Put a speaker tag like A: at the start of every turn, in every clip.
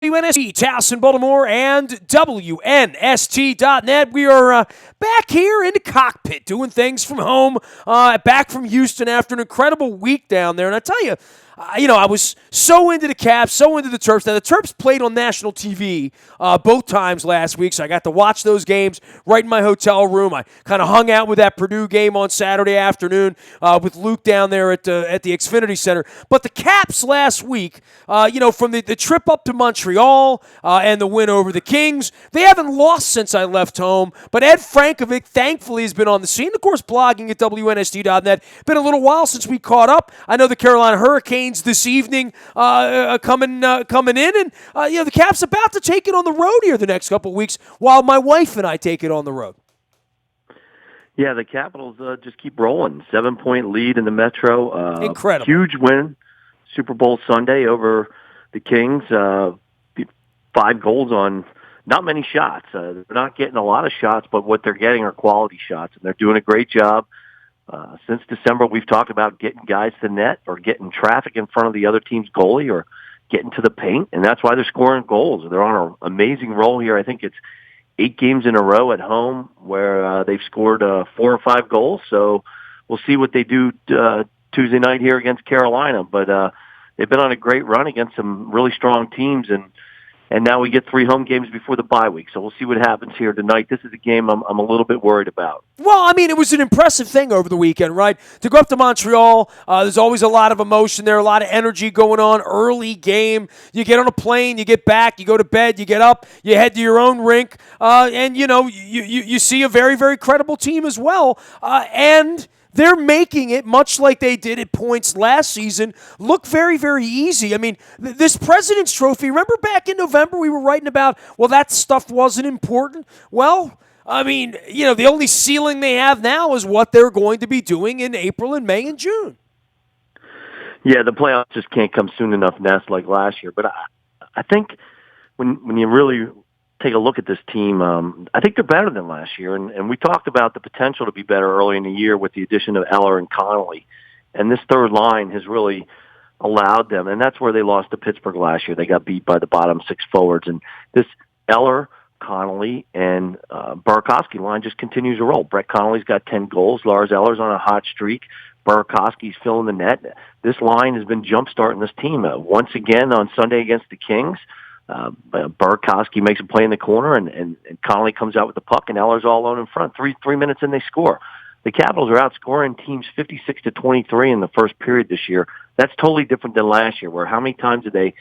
A: WNST, Towson, Baltimore, and WNST.net. We are back here in the cockpit doing things from home, back from Houston after an incredible week down there. And I tell you, I was so into the Caps, so into the Terps. Now, the Terps played on national TV both times last week, so I got to watch those games right in my hotel room. I kind of hung out with that Purdue game on Saturday afternoon with Luke down there at the Xfinity Center. But the Caps last week, from the trip up to Montreal and the win over the Kings, they haven't lost since I left home. But Ed Frankovic, thankfully, has been on the scene. Of course, blogging at WNST.net. Been a little while since we caught up. I know the Carolina Hurricanes this evening coming in, and the Caps about to take it on the road here the next couple of weeks while my wife and I take it on the road.
B: Yeah, the Capitals just keep rolling. 7-point lead in the Metro.
A: Incredible.
B: Huge win, Super Bowl Sunday over the Kings. 5 goals on not many shots. They're not getting a lot of shots, but what they're getting are quality shots, and they're doing a great job. Since December, we've talked about getting guys to net or getting traffic in front of the other team's goalie or getting to the paint, and that's why they're scoring goals. They're on an amazing roll here. I think it's 8 games in a row at home where they've scored 4 or 5 goals. So we'll see what they do Tuesday night here against Carolina. But they've been on a great run against some really strong teams, and now we get 3 home games before the bye week. So we'll see what happens here tonight. This is a game I'm a little bit worried about.
A: Well, I mean, it was an impressive thing over the weekend, right? To go up to Montreal, there's always a lot of emotion there, a lot of energy going on, early game. You get on a plane, you get back, you go to bed, you get up, you head to your own rink, and, you see a very, very credible team as well. And they're making it, much like they did at points last season, look very, very easy. I mean, this President's Trophy, remember back in November we were writing about, well, that stuff wasn't important? Well, I mean, the only ceiling they have now is what they're going to be doing in April and May and June.
B: Yeah, the playoffs just can't come soon enough, Ness, like last year. But I think when you really take a look at this team, I think they're better than last year. And we talked about the potential to be better early in the year with the addition of Eller and Connolly. And this third line has really allowed them. And that's where they lost to Pittsburgh last year. They got beat by the bottom 6 forwards. And this Eller, Connolly, and Burakovsky line just continues to roll. Brett Connolly's got 10 goals. Lars Eller's on a hot streak. Burakovsky's filling the net. This line has been jump-starting this team. Once again on Sunday against the Kings, Burakovsky makes a play in the corner, and Connolly comes out with the puck, and Eller's all alone in front. Three minutes in, they score. The Capitals are outscoring teams 56-23 in the first period this year. That's totally different than last year, where how many times did they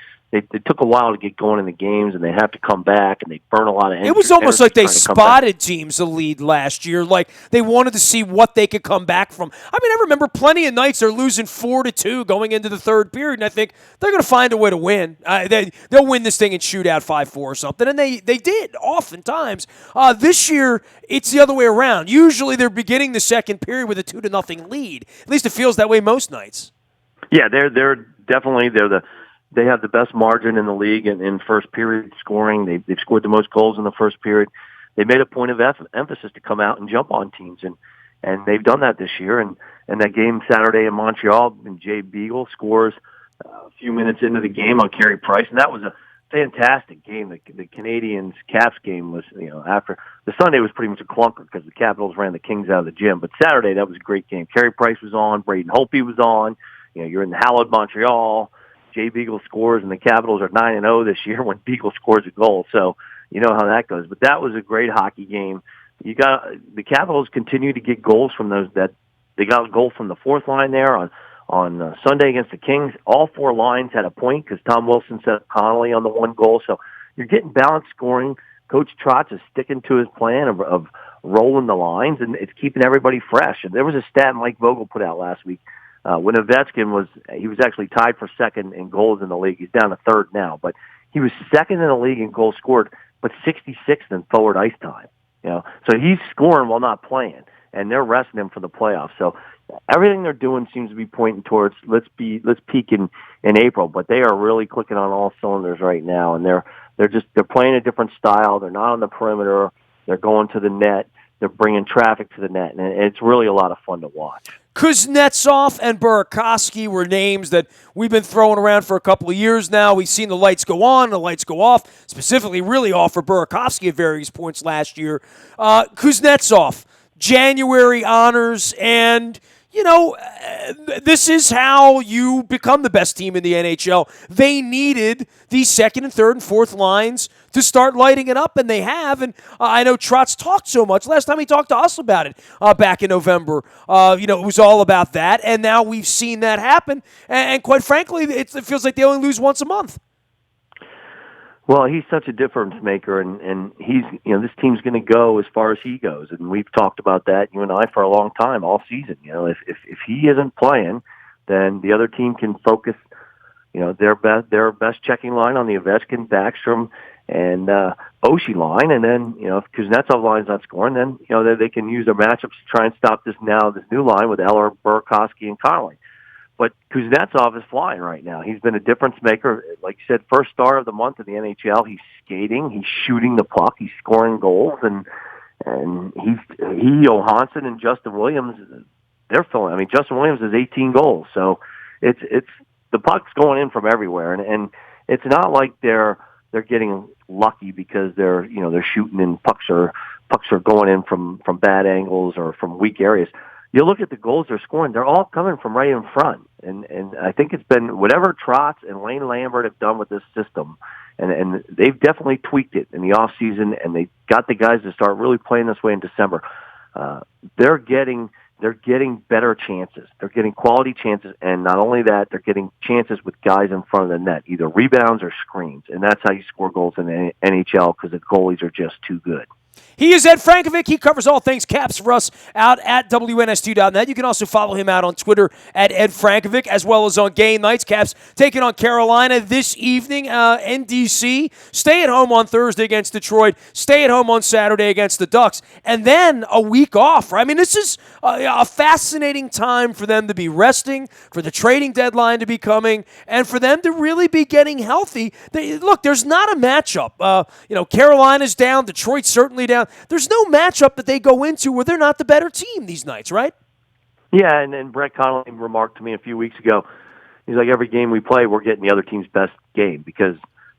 B: took a while to get going in the games, and they have to come back, and they burn a lot of energy.
A: It was almost like they spotted teams to lead last year. Like they wanted to see what they could come back from. I mean, I remember plenty of nights they're losing 4-2 going into the third period, and I think they're going to find a way to win. They'll win this thing and shoot out 5-4 or something, and they did oftentimes. This year, it's the other way around. Usually they're beginning the second period with a 2-0 lead. At least it feels that way most nights.
B: Yeah, they're definitely they have the best margin in the league in first period scoring. They've scored the most goals in the first period. They made a point of emphasis to come out and jump on teams, and they've done that this year. And that game Saturday in Montreal, and Jay Beagle scores a few minutes into the game on Carey Price, and that was a fantastic game. The Canadians Caps game was, after the Sunday was pretty much a clunker because the Capitals ran the Kings out of the gym. But Saturday, that was a great game. Carey Price was on, Braden Holtby was on. You're in the hallowed Montreal. Jay Beagle scores, and the Capitals are 9-0 this year when Beagle scores a goal. So you know how that goes. But that was a great hockey game. The Capitals continue to get goals from those. That they got a goal from the fourth line there on Sunday against the Kings. All 4 lines had a point because Tom Wilson set up Connolly on the 1 goal. So you're getting balanced scoring. Coach Trotz is sticking to his plan of rolling the lines, and it's keeping everybody fresh. And there was a stat Mike Vogel put out last week. When Ovechkin was actually tied for second in goals in the league. He's down to third now, but he was second in the league in goals scored, but 66th in forward ice time. So he's scoring while not playing, and they're resting him for the playoffs. So everything they're doing seems to be pointing towards let's peak in April. But they are really clicking on all cylinders right now, and they're playing a different style. They're not on the perimeter. They're going to the net. They're bringing traffic to the net, and it's really a lot of fun to watch.
A: Kuznetsov and Burakovsky were names that we've been throwing around for a couple of years now. We've seen the lights go on, and the lights go off, specifically really off for Burakovsky at various points last year. Kuznetsov, January honors, and this is how you become the best team in the NHL. They needed these second and third and fourth lines to start lighting it up, and they have. And I know Trotz talked so much. Last time he talked to us about it back in November, it was all about that, and now we've seen that happen. And quite frankly, it feels like they only lose once a month.
B: Well, he's such a difference maker, and he's, this team's going to go as far as he goes, and we've talked about that, you and I, for a long time, all season. If he isn't playing, then the other team can focus, their best checking line on the Ovechkin, Backstrom, and Oshie line, and then if Kuznetsov line's not scoring, then they can use their matchups to try and stop this new line with Eller, Burakovsky, and Connolly. But Kuznetsov is flying right now. He's been a difference maker. Like you said, first star of the month in the NHL. He's skating. He's shooting the puck. He's scoring goals. And Johansson and Justin Williams, they're filling. I mean, Justin Williams has 18 goals. So it's the puck's going in from everywhere. And it's not like they're getting lucky because they're shooting and pucks are going in from bad angles or from weak areas. You look at the goals they're scoring, they're all coming from right in front. And I think it's been whatever Trotz and Lane Lambert have done with this system, and they've definitely tweaked it in the off season, and they got the guys to start really playing this way in December. They're getting better chances. They're getting quality chances, and not only that, they're getting chances with guys in front of the net, either rebounds or screens, and that's how you score goals in the NHL because the goalies are just too good.
A: He is Ed Frankovic. He covers all things Caps for us out at WNST.net. You can also follow him out on Twitter at Ed Frankovic, as well as on game nights. Caps taking on Carolina this evening in D.C. Stay at home on Thursday against Detroit. Stay at home on Saturday against the Ducks. And then a week off. Right? I mean, this is a fascinating time for them to be resting, for the trading deadline to be coming, and for them to really be getting healthy. Look, there's not a matchup. Carolina's down. Detroit's certainly down. There's no matchup that they go into where they're not the better team these nights, right?
B: Yeah, and Brett Connolly remarked to me a few weeks ago, he's like, every game we play, we're getting the other team's best game because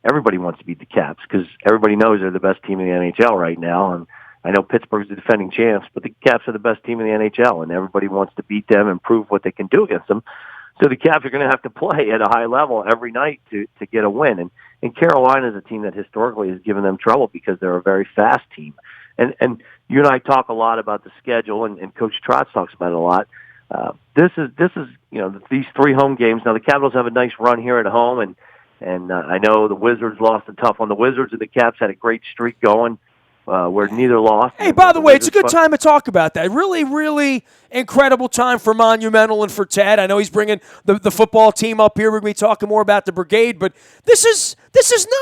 B: everybody wants to beat the Caps because everybody knows they're the best team in the NHL right now. And I know Pittsburgh's the defending champs, but the Caps are the best team in the NHL, and everybody wants to beat them and prove what they can do against them. So the Caps are going to have to play at a high level every night to get a win. And Carolina is a team that historically has given them trouble because they're a very fast team. And you and I talk a lot about the schedule, and Coach Trotz talks about it a lot. This is these three home games. Now the Capitals have a nice run here at home, and I know the Wizards lost a tough one. The Wizards and the Caps had a great streak going. Where neither lost.
A: Hey, by the way, it's a good time to talk about that. Really, really incredible time for Monumental and for Ted. I know he's bringing the football team up here. We're going to be talking more about the brigade, but this is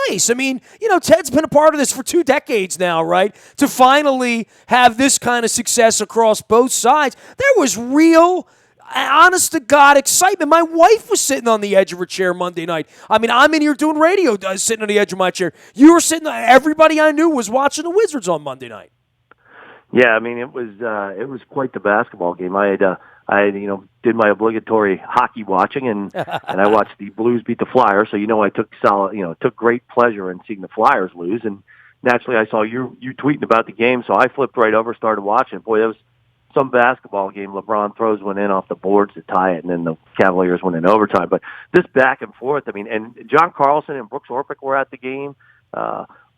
A: nice. I mean, Ted's been a part of this for 2 decades now, right? To finally have this kind of success across both sides, there was real, honest to God excitement. My wife was sitting on the edge of her chair Monday night. I mean, I'm in here doing radio, sitting on the edge of my chair. You were sitting. Everybody I knew was watching the Wizards on Monday night.
B: Yeah, I mean, it was quite the basketball game. I did my obligatory hockey watching, and I watched the Blues beat the Flyers. So I took great pleasure in seeing the Flyers lose. And naturally, I saw you tweeting about the game, so I flipped right over, started watching. Boy, that was some basketball game. LeBron throws one in off the boards to tie it, and then the Cavaliers win in overtime. But this back and forth, I mean, and John Carlson and Brooks Orpik were at the game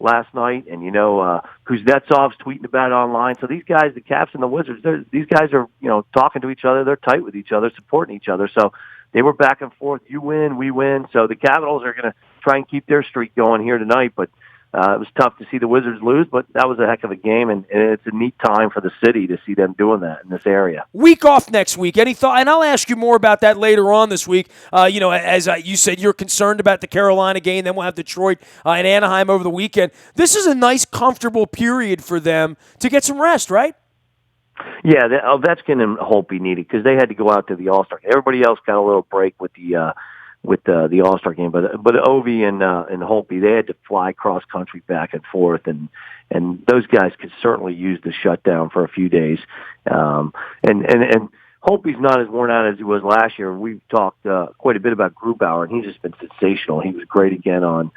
B: last night, and Kuznetsov's tweeting about it online. So these guys, the Caps and the Wizards, these guys are talking to each other. They're tight with each other, supporting each other. So they were back and forth. You win, we win. So the Capitals are going to try and keep their streak going here tonight, but it was tough to see the Wizards lose, but that was a heck of a game, and it's a neat time for the city to see them doing that in this area.
A: Week off next week. Any thought? And I'll ask you more about that later on this week. As you said, you're concerned about the Carolina game. Then we'll have Detroit and Anaheim over the weekend. This is a nice, comfortable period for them to get some rest, right?
B: Yeah, Ovechkin and Holtby needed because they had to go out to the All-Star. Everybody else got a little break with the with the All-Star game. But Ovi and Holtby, they had to fly cross country back and forth, and those guys could certainly use the shutdown for a few days. And Holtby's not as worn out as he was last year. We've talked quite a bit about Grubauer, and he's just been sensational. He was great again on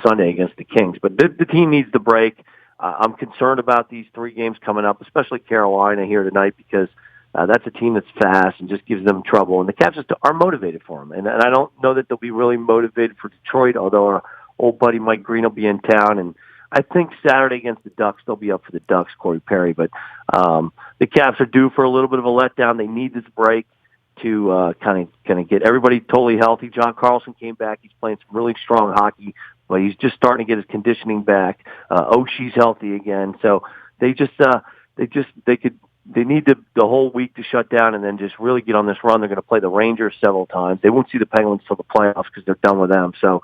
B: Sunday against the Kings. But the team needs the break. I'm concerned about these 3 games coming up, especially Carolina here tonight, because that's a team that's fast and just gives them trouble. And the Caps just are motivated for them. And I don't know that they'll be really motivated for Detroit, although our old buddy Mike Green will be in town. And I think Saturday against the Ducks, they'll be up for the Ducks, Corey Perry. But the Caps are due for a little bit of a letdown. They need this break to kind of get everybody totally healthy. John Carlson came back. He's playing some really strong hockey, but he's just starting to get his conditioning back. Oshie's healthy again. So they need the whole week to shut down and then just really get on this run. They're going to play the Rangers several times. They won't see the Penguins till the playoffs because they're done with them. So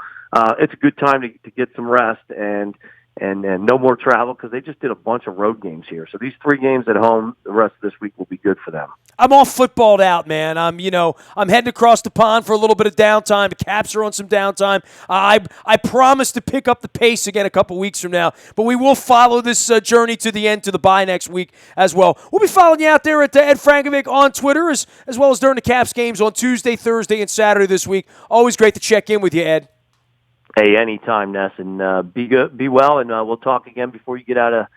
B: it's a good time to get some rest and no more travel because they just did a bunch of road games here. So these 3 games at home, the rest of this week will be good for them.
A: I'm all footballed out, man. I'm heading across the pond for a little bit of downtime. The Caps are on some downtime. I promise to pick up the pace again a couple weeks from now, but we will follow this journey to the end, to the bye next week as well. We'll be following you out there at Ed Frankovic on Twitter as well as during the Caps games on Tuesday, Thursday, and Saturday this week. Always great to check in with you, Ed.
B: Hey, anytime, Ness, and be good, be well, and we'll talk again before you get out of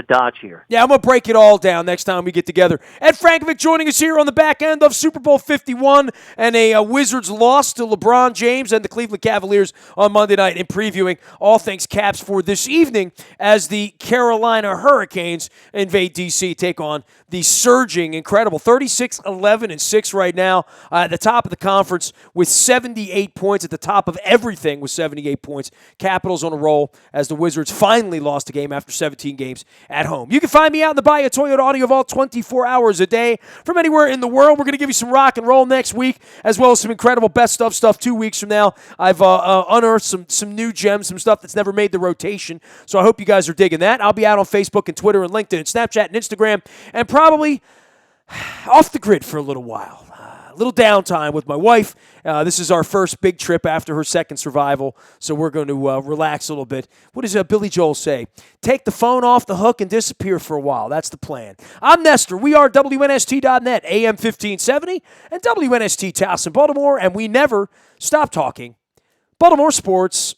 B: Dodge here.
A: Yeah, I'm going to break it all down next time we get together. Ed Frankovic joining us here on the back end of Super Bowl 51 and a Wizards loss to LeBron James and the Cleveland Cavaliers on Monday night, and previewing all things Caps for this evening as the Carolina Hurricanes invade D.C., take on the surging, incredible 36-11-6 right now at the top of the conference with 78 points, at the top of everything with 78 points. Capitals on a roll as the Wizards finally lost a game after 17 games at home. You can find me out in the Bayou Toyota Audio Vault 24 hours a day from anywhere in the world. We're going to give you some rock and roll next week, as well as some incredible best of stuff 2 weeks from now. I've unearthed some new gems, some stuff that's never made the rotation, so I hope you guys are digging that. I'll be out on Facebook and Twitter and LinkedIn and Snapchat and Instagram, and probably off the grid for a little while. A little downtime with my wife. This is our first big trip after her second survival, so we're going to relax a little bit. What does Billy Joel say? Take the phone off the hook and disappear for a while. That's the plan. I'm Nestor. We are WNST.net, AM 1570, and WNST Towson, Baltimore, and we never stop talking Baltimore sports.